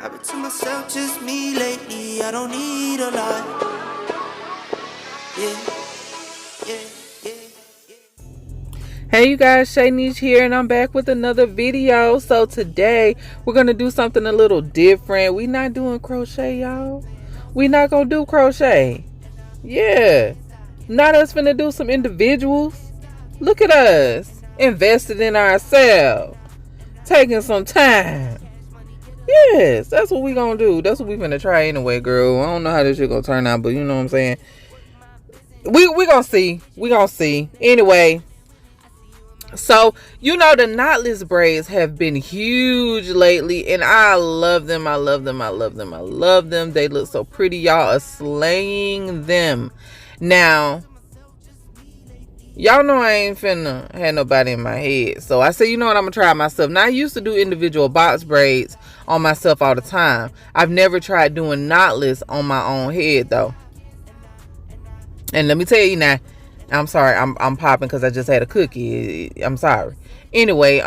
I've been to myself, just me lately. I don't need a lot. Yeah, yeah, yeah. Hey you guys, Shanice here, and I'm back with another video. So today we're gonna do something a little different. We not doing crochet, y'all. We not gonna do crochet. Yeah, not us finna do some individuals. Look at us, invested in ourselves, taking some time. Yes, that's what we gonna do. That's what we finna try anyway, girl. I don't know how this shit gonna turn out, but you know what I'm saying. We gonna see. We gonna see. Anyway. So, you know, the knotless braids have been huge lately, and I love them. I love them. I love them. I love them. They look so pretty. Y'all are slaying them. Now, y'all know I ain't finna have nobody in my head. So I said, you know what, I'm gonna try myself. Now, I used to do individual box braids on myself all the time. I've never tried doing knotless on my own head, though. And let me tell you now, I'm sorry, I'm popping because I just had a cookie. I'm sorry. Anyway,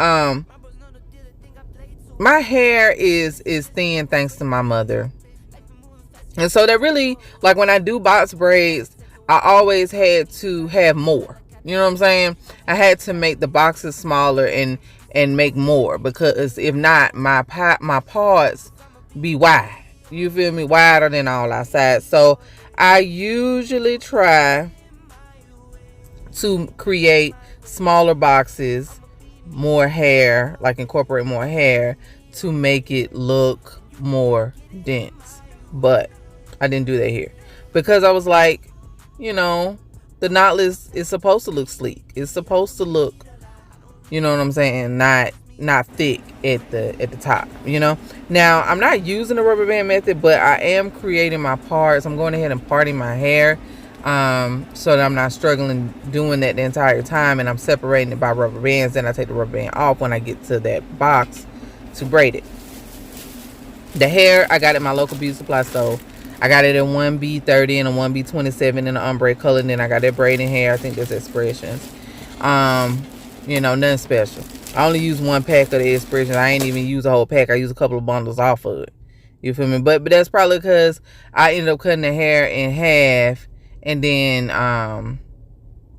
my hair is thin thanks to my mother. And so that really, like when I do box braids, I always had to have more. You know what I'm saying? I had to make the boxes smaller and make more, because if not, my parts be wide. You feel me? Wider than all our sides. So I usually try to create smaller boxes, more hair, like incorporate more hair to make it look more dense. But I didn't do that here because I was like, you know, the knotless is supposed to look sleek. It's supposed to look, you know what I'm saying, not thick at the top, you know. Now, I'm not using the rubber band method, but I am creating my parts. I'm going ahead and parting my hair, so that I'm not struggling doing that the entire time, and I'm separating it by rubber bands. Then I take the rubber band off when I get to that box to braid it. The hair I got at my local beauty supply store. I got it in 1B30 and a 1B27 in the ombre color. And then I got that braiding hair. I think that's Expressions. You know, nothing special. I only use one pack of the Expressions. I ain't even use a whole pack. I use a couple of bundles off of it. You feel me? But that's probably because I ended up cutting the hair in half. And then,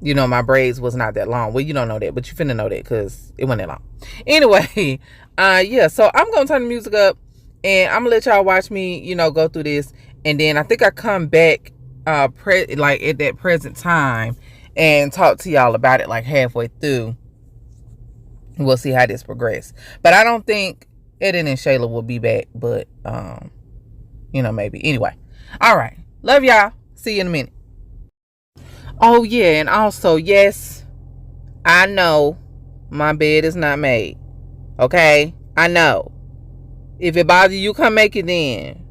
you know, my braids was not that long. Well, you don't know that, but you finna know that because it wasn't that long. Anyway, yeah, so I'm going to turn the music up and I'm going to let y'all watch me, you know, go through this. And then I think I come back, like at that present time and talk to y'all about it like halfway through. We'll see how this progresses. But I don't think Eden and Shayla will be back, but, you know, maybe. Anyway, all right. Love y'all. See you in a minute. Oh, yeah, and also, yes, I know my bed is not made, okay? I know. If it bothers you, come make it then.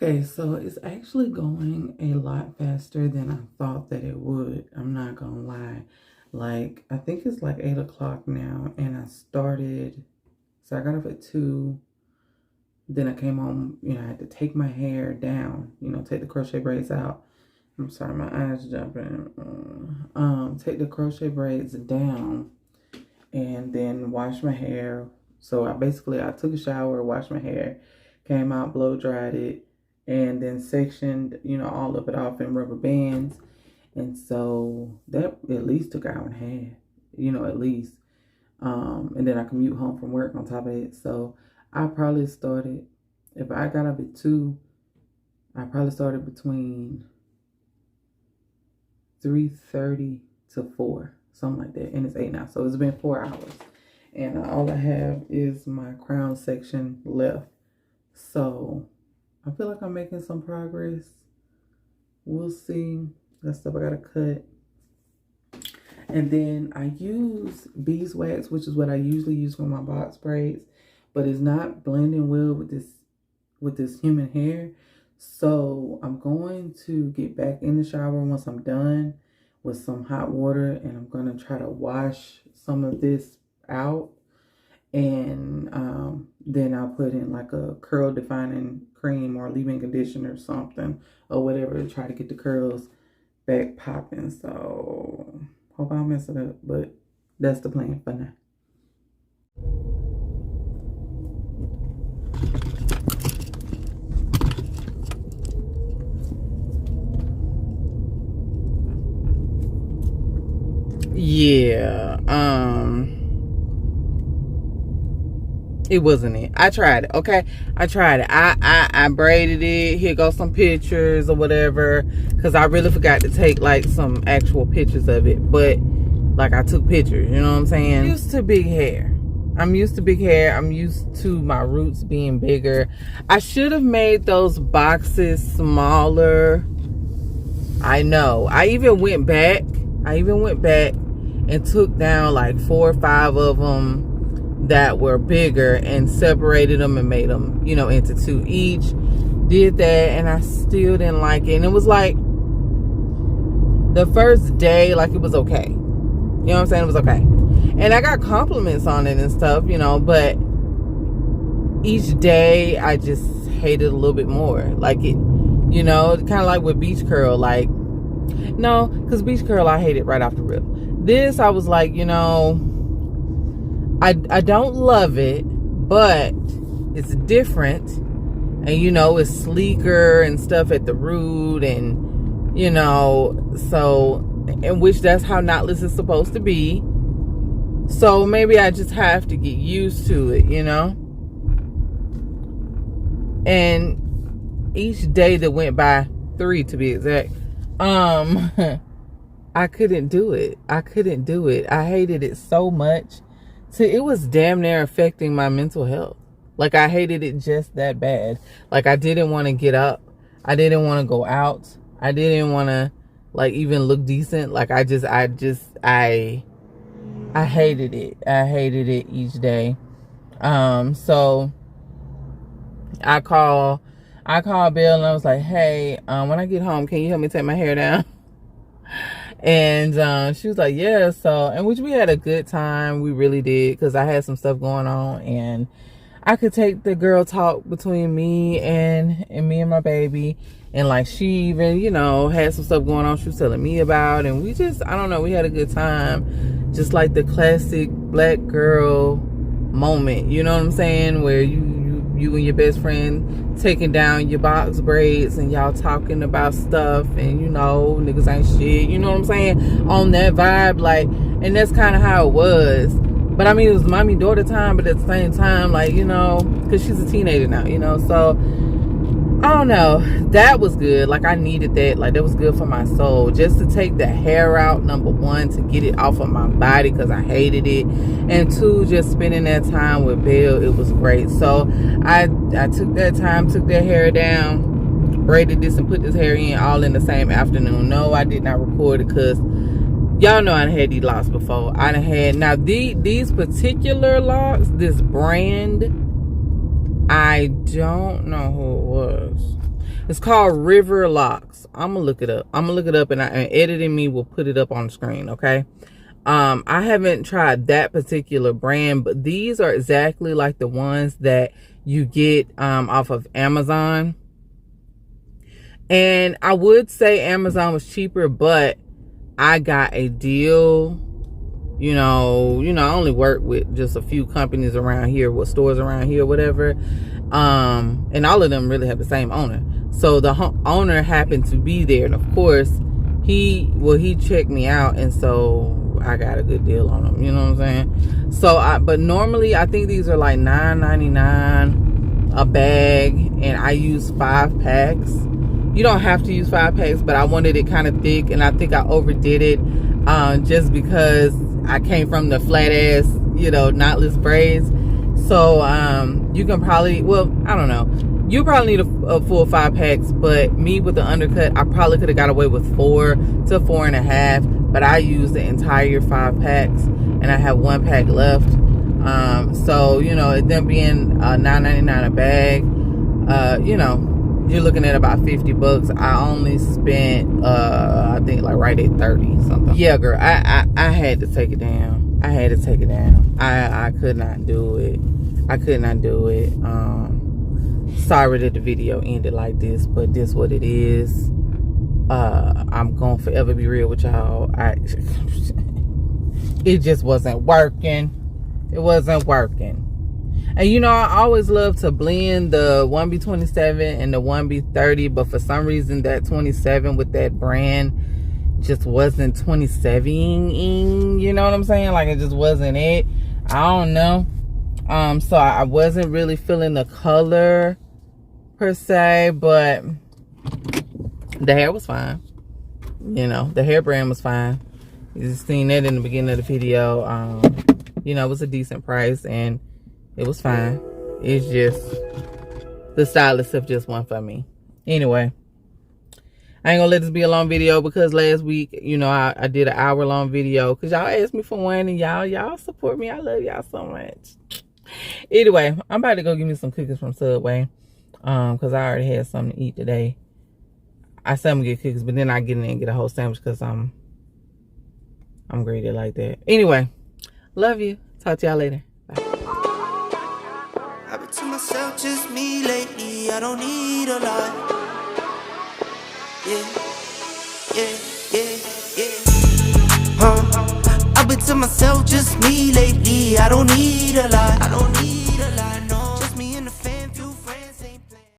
Okay, so it's actually going a lot faster than I thought that it would. I'm not gonna lie. Like, I think it's like 8 o'clock now, and I started, so I got up at 2. Then I came home, you know, I had to take my hair down, you know, take the crochet braids out. I'm sorry, my eyes jumping. Take the crochet braids down and then wash my hair. So I took a shower, washed my hair, came out, blow dried it, and then sectioned, you know, all of it off in rubber bands. And so that at least took an hour and a half, you know, at least. And then I commute home from work on top of it. So I probably started, if I got up at 2, I probably started between 3:30 to 4, something like that. And it's 8 now, so it's been 4 hours. And all I have is my crown section left. So I feel like I'm making some progress. We'll see. That stuff I gotta cut. And then I use beeswax, which is what I usually use for my box braids, but it's not blending well with this human hair. So I'm going to get back in the shower once I'm done with some hot water, and I'm gonna try to wash some of this out, and then I'll put in like a curl defining cream or leave-in conditioner or something or whatever to try to get the curls back popping. So hope I don't mess it up, but that's the plan for now. Yeah, it wasn't it. I tried it, okay? I tried it. I braided it. Here goes some pictures or whatever, because I really forgot to take like some actual pictures of it. But like, I took pictures, you know what I'm saying? I'm used to big hair. I'm used to big hair. I'm used to my roots being bigger. I should have made those boxes smaller. I know. I even went back and took down like 4 or 5 of them that were bigger and separated them and made them, you know, into 2 each. Did that, and I still didn't like it. And it was like the first day, like, it was okay. You know what I'm saying? It was okay. And I got compliments on it and stuff, you know, but each day I just hated a little bit more. Like, it, you know, kind of like with beach curl. Like, no, because beach curl I hated right off the rip. This, I was like, you know, I don't love it, but it's different, and you know, it's sleeker and stuff at the root, and you know, so, in which that's how Knotless is supposed to be. So maybe I just have to get used to it, you know. And each day that went by, 3 to be exact, I couldn't do it. I hated it so much. So it was damn near affecting my mental health. Like, I hated it just that bad. Like, I didn't want to get up. I didn't want to go out. I didn't want to, like, even look decent. Like, I hated it. I hated it each day. So I called Bill, and I was like, hey, when I get home, can you help me take my hair down? And she was like, yeah. So, and which we had a good time. We really did, because I had some stuff going on, and I could take the girl talk between me and my baby. And like, she even, you know, had some stuff going on she was telling me about, and we just, I don't know, we had a good time. Just like the classic black girl moment, you know what I'm saying, where you and your best friend taking down your box braids and y'all talking about stuff, and you know, niggas ain't shit, you know what I'm saying, on that vibe. Like, and that's kind of how it was. But I mean, it was mommy daughter time, but at the same time, like, you know, because she's a teenager now, you know. So I don't know, that was good. Like, I needed that. Like, that was good for my soul, just to take the hair out, number 1, to get it off of my body, because I hated it, and 2, just spending that time with Bill. It was great. So I took that time, took that hair down, braided this and put this hair in all in the same afternoon. No, I did not record it, because y'all know I done had these locks before. I done had, now these particular locks, this brand, I don't know who it was. It's called River Locks. I'm gonna look it up. And editing me will put it up on the screen, okay? I haven't tried that particular brand, but these are exactly like the ones that you get off of Amazon. And I would say Amazon was cheaper, but I got a deal. You know, I only work with just a few companies around here, with stores around here, whatever. And all of them really have the same owner. So the owner happened to be there, and of course, he checked me out, and so I got a good deal on them. You know what I'm saying? So, but normally I think these are like $9.99 a bag, and I use 5 packs. You don't have to use 5 packs, but I wanted it kind of thick, and I think I overdid it, just because I came from the flat ass, you know, knotless braids. So you can probably, well, I don't know, you probably need a full 5 packs, but me with the undercut, I probably could have got away with 4 to 4.5, but I used the entire 5 packs, and I have 1 pack left. So, you know, it then being $9.99 a bag, you know, you're looking at about 50 bucks. I only spent I think like right at 30 something. Yeah, girl, I had to take it down. I could not do it. Sorry that the video ended like this, but this what it is. I'm gonna forever be real with y'all. It just wasn't working. It wasn't working. And you know, I always love to blend the 1B27 and the 1B30, but for some reason that 27 with that brand just wasn't 27ing, you know what I'm saying? Like, it just wasn't it. I don't know. So I wasn't really feeling the color per se, but the hair was fine. You know, the hair brand was fine. You just seen that in the beginning of the video. You know, it was a decent price, and it was fine. It's just the style itself just wasn't for me. Anyway, I ain't gonna let this be a long video, because last week, you know, I did an hour-long video because y'all asked me for one, and y'all support me. I love y'all so much. Anyway, I'm about to go get me some cookies from Subway, because I already had something to eat today. I said I'm gonna get cookies, but then I get in there and get a whole sandwich because I'm greedy like that. Anyway, love you. Talk to y'all later. I've been to myself, just me lately. I don't need a lot. Yeah. I've been to myself, just me lately. I don't need a lot.